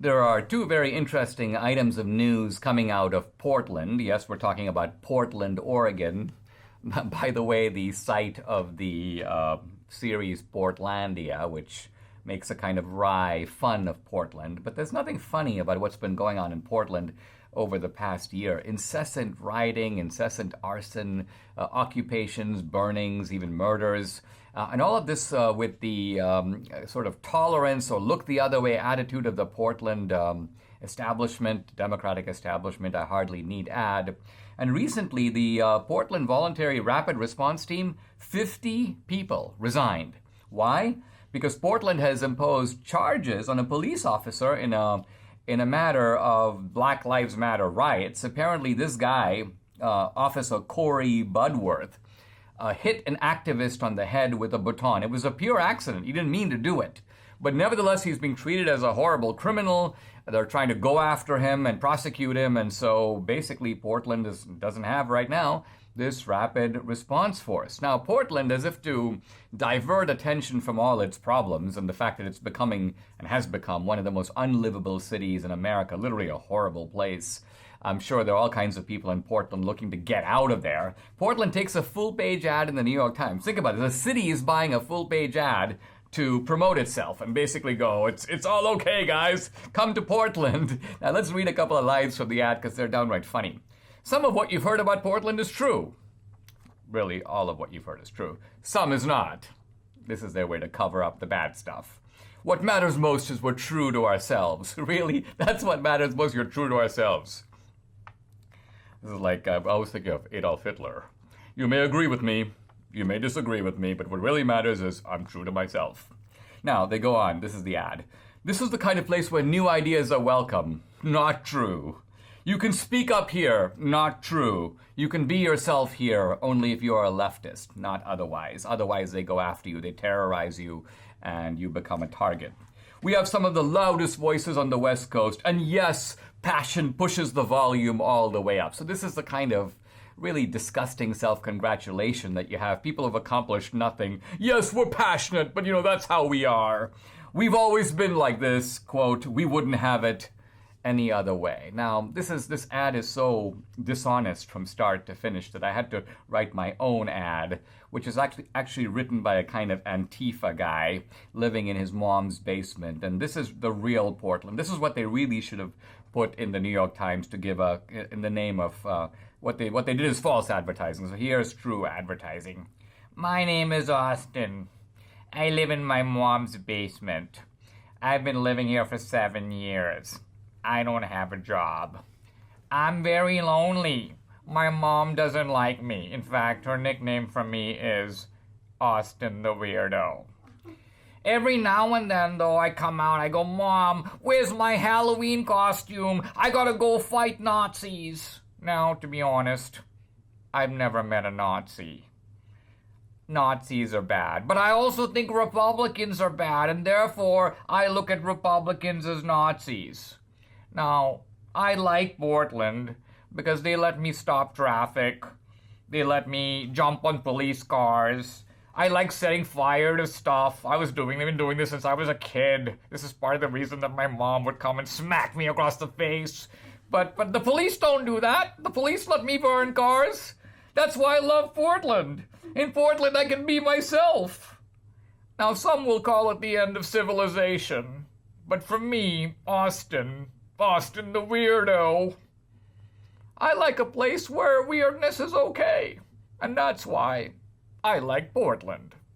There are two very interesting items of news coming out of Portland. Yes, we're talking about Portland, Oregon. By the way, the site of the series Portlandia, which makes a kind of wry fun of Portland. But there's nothing funny about what's been going on in Portland over the past year. Incessant rioting, incessant arson, occupations, burnings, even murders. And all of this with the sort of tolerance or look the other way attitude of the Portland establishment, Democratic establishment, I hardly need add. And recently, the Portland Voluntary Rapid Response Team, 50 people resigned. Why? Because Portland has imposed charges on a police officer in a matter of Black Lives Matter riots. Apparently, this guy, Officer Corey Budworth, hit an activist on the head with a baton. It was a pure accident. He didn't mean to do it. But nevertheless, he's being treated as a horrible criminal. They're trying to go after him and prosecute him. And so basically, Portland doesn't have right now this rapid response force. Now, Portland, as if to divert attention from all its problems and the fact that it's becoming and has become one of the most unlivable cities in America, literally a horrible place. I'm sure there are all kinds of people in Portland looking to get out of there. Portland takes a full-page ad in the New York Times. Think about it. The city is buying a full-page ad to promote itself and basically go, it's all okay, guys. Come to Portland. Now, let's read a couple of lines from the ad because they're downright funny. Some of what you've heard about Portland is true. Really, all of what you've heard is true. Some is not. This is their way to cover up the bad stuff. What matters most is we're true to ourselves. Really? That's what matters most. You're true to ourselves. This is like, I always think of Adolf Hitler. You may agree with me, you may disagree with me, but what really matters is I'm true to myself. Now, they go on. This is the ad. This is the kind of place where new ideas are welcome. Not true. You can speak up here. Not true. You can be yourself here only if you are a leftist, not otherwise. Otherwise, they go after you, they terrorize you, and you become a target. We have some of the loudest voices on the West Coast, and yes, passion pushes the volume all the way up. So this is the kind of really disgusting self-congratulation that you have. People have accomplished nothing. Yes, we're passionate, but that's how we are. We've always been like this, quote, we wouldn't have it any other way. Now, this ad is so dishonest from start to finish that I had to write my own ad, which is actually written by a kind of Antifa guy living in his mom's basement. And this is the real Portland. This is what they really should have put in the New York Times to give in the name of what they did is false advertising. So here's true advertising. My name is Austin. I live in my mom's basement. I've been living here for 7 years. I don't have a job. I'm very lonely. My mom doesn't like me. In fact, her nickname for me is Austin the Weirdo. Every now and then, though, I come out, I go, Mom, where's my Halloween costume? I gotta go fight Nazis. Now, to be honest, I've never met a Nazi. Nazis are bad, but I also think Republicans are bad, and therefore I look at Republicans as Nazis. Now, I like Portland because they let me stop traffic. They let me jump on police cars. I like setting fire to stuff. I've been doing this since I was a kid. This is part of the reason that my mom would come and smack me across the face. But the police don't do that. The police let me burn cars. That's why I love Portland. In Portland, I can be myself. Now, some will call it the end of civilization. But for me, Austin the Weirdo, I like a place where weirdness is okay. And that's why I like Portland.